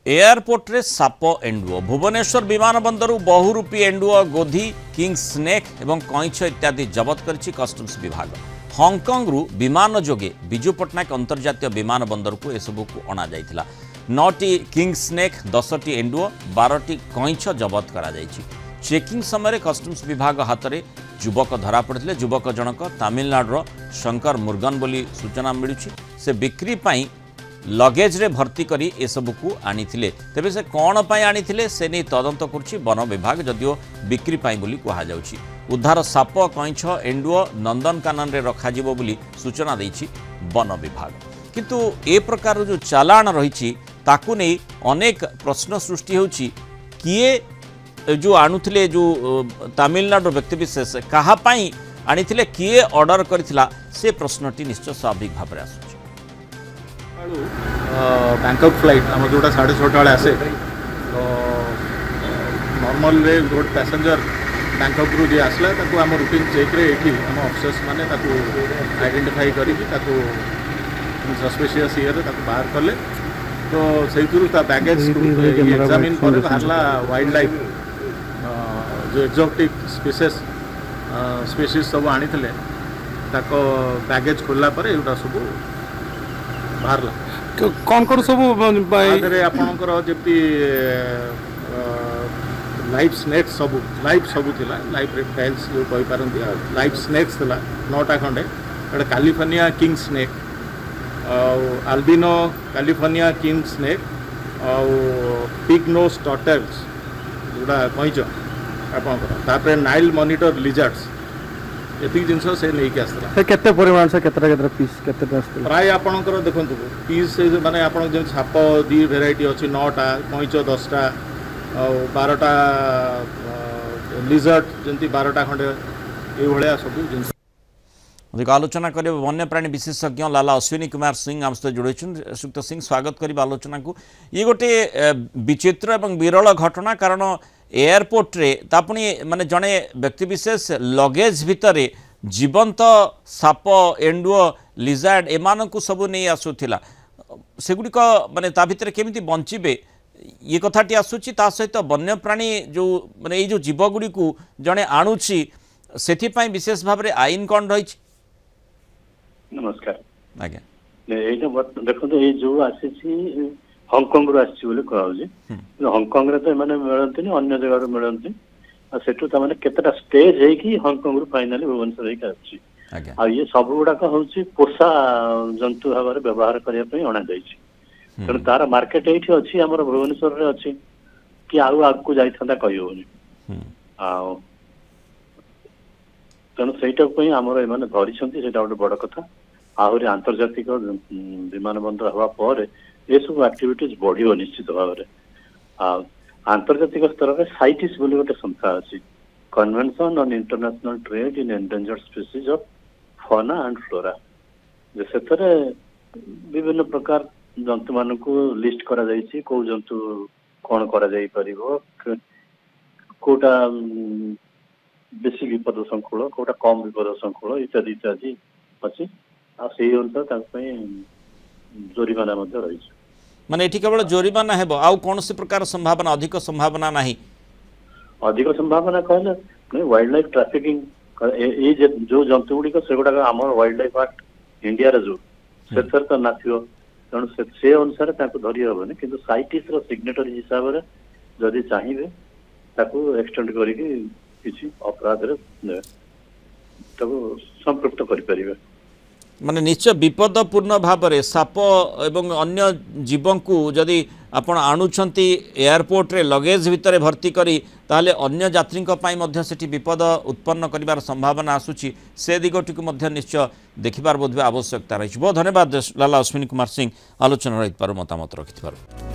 Airport रे shop एंडुओ Bhubaneswar विमान बंदर बहुरूपी एंडुओ गोधी किंग स्नेक एवं कईछ इत्यादि जबत करिछि कस्टम्स विभाग। हांगकांग रु विमान जोगे बिजू पट्टनायक अंतर्जातीय विमान बंदर को एसबू को अणा जाइथिला। 9टी किंग स्नेक 10टी एंडुओ 12टी कईछ जबत करा जाइछि। चेकिंग समय कस्टम्स विभाग हाथ में युवक धरा पड़ते। युवक जनक तमिलनाडुर शंकर मुर्गन बोली सूचना मिलुछि। से बिक्री पाई लगेज रे भर्ती करी एसबू को आनी तेबे से कौन पाई आनी से नहीं तदंत करुछि वन विभाग जदियो बिक्री पाई बोली कहा जाउछि। उद्धार साप कईछ एंडुओ नंदनकानन रे रखाजिबो बोली सूचना दैछि वन विभाग। किंतु ए प्रकार जो चालान रही ताकू नहीं अनेक प्रश्न सृष्टि होछि। किए जो आणुथिले जो तमिलनाडु व्यक्तिविशेष कहा पाई आनीथिले किए ऑर्डर करथिला से प्रश्नटी निश्चय स्वाभाविक भाव आसुछि। बैंकॉक फ्लाइट आम जोटा 6:30 बेले आसे तो नॉर्मल रे रोड पैसेंजर बैंकॉक रु जे आसला ताकू आम रूटीन चेक रे एठी आम ऑफिसर्स माने ताकू आइडेंटिफाई करी ताकू सस्पिशियस इयर ताकू बाहर करले। तो सेइथुरु ता बैगेज एग्जामिन करे बाहरला वाइल्ड लाइफ जो एक्जोटिक स्पीशीज सब आनीथिले ताको बैगेज खोलला पर एटा सब बाहरला। कौन कौन सब आपणकर जमी लाइफ स्नेक्स सब थिला लाइफ रेप्टाइल्स जो कहि पारंती लाइफ स्नेक्स थिला 9टा खंडे एटा California king snake albino California king snake pig nose turtles जोड़ा कहीच आपणकर नाइल मॉनिटर लिजर्ड्स एतिक जिनस से नहीं आसला। केते परिमाण से केते पीस केते प्राय आपणकर देखंतु पीस माने आपण जे छाप दी वेराइटी अछि 9टा कईच 10टा और 12टा लिजर्ड जंती 12टा खंडे ए भलिया सब जिनस अधिक आलोचना करें वन्यप्राणी विशेषज्ञ लाला अश्विनी कुमार सिंह आम सहित जोड़े। श्रीयुक्त सिंह स्वागत करें आलोचना को। ये गोटे विचित्र एवं विरल घटना कारण एयरपोर्ट रे तापुणी माने जड़े व्यक्तिविशेष लगेज भितर जीवंत साप एंडुओ लिजार्ड एमान को सबू नहीं आसूला सेगुड़िक माने ता भितर केमिति बंचिबे ये कथाटी आसूची ता सहित वन्यप्राणी जो माने ये जो जीवगुड़ी को जड़े आणुची सेथिपाई विशेष भाव में आईन कौन रही। नमस्कार आज्ञा देखो ये जो आसी हांगकांग रु आसी बोले कह हांगकांग रे तो माने मिलते अन्य जगह मिलते सेठू तमाने केतेटा स्टेज है कि हांगकांग रु फाइनली भुवनेश्वर है आछि आ ये सब गुड़ाक होची पोषा जंतु भाव व्यवहार करने पे अणा जाइछि। तेणु तार मार्केट ये अच्छी आम भुवनेश्वर रे अच्छी कि आगू जाइथा कही होनी तेणु से आमर एम धरी से गोटे बड़ कथा आहरी आंतर्जातिक विमान बंदर हवा पर ये सब एक्टिविटीज बढ़ियो निश्चित भाव में। आंतर्जातिक स्तर में साइटिस बोली गोटे संस्था अच्छी convention on international trade in endangered species of fauna and flora से विभिन्न प्रकार जंतु मान को लिस्ट करा जाइछि को जंतु कौन करा जाई परिबो कोटा बेसी विपद संकुल कोटा कम विपद संकुल इत्यादि इत्यादि अच्छी आ से अनुसार जोरिमाना रही माने एठी केवल जोरिमाना हेबो आउ कौन से प्रकार संभावना अधिक संभावना नहीं अधिक संभावना कहले वाइल्ड लाइफ ट्रैफिकिंग ये जो जंतु गुड़ी से गुड़ा आम वाइल्ड लाइफ एक्ट इंडिया जो से तो नाथियो तेणु से अनुसार धरी हेनी कि साइटिस सिग्नेटरी हिसाब से जदि चाहिए एक्सटेंड करके अपराध संपृक्त करें माने निश्चय विपदपूर्ण भाव में साप एवं अन्य जीव को जदि आपण आणुछंती एयरपोर्ट रे लगेज भितर भर्ती करी ताले अन्य यात्री सेठी विपद उत्पन्न करिवार संभावना आसुची से दिगटी को निश्चय देखिबार बोधवे आवश्यकता रही। बहुत धन्यवाद लाला अश्विनी कुमार सिंह आलोचना रही मतामत रखि।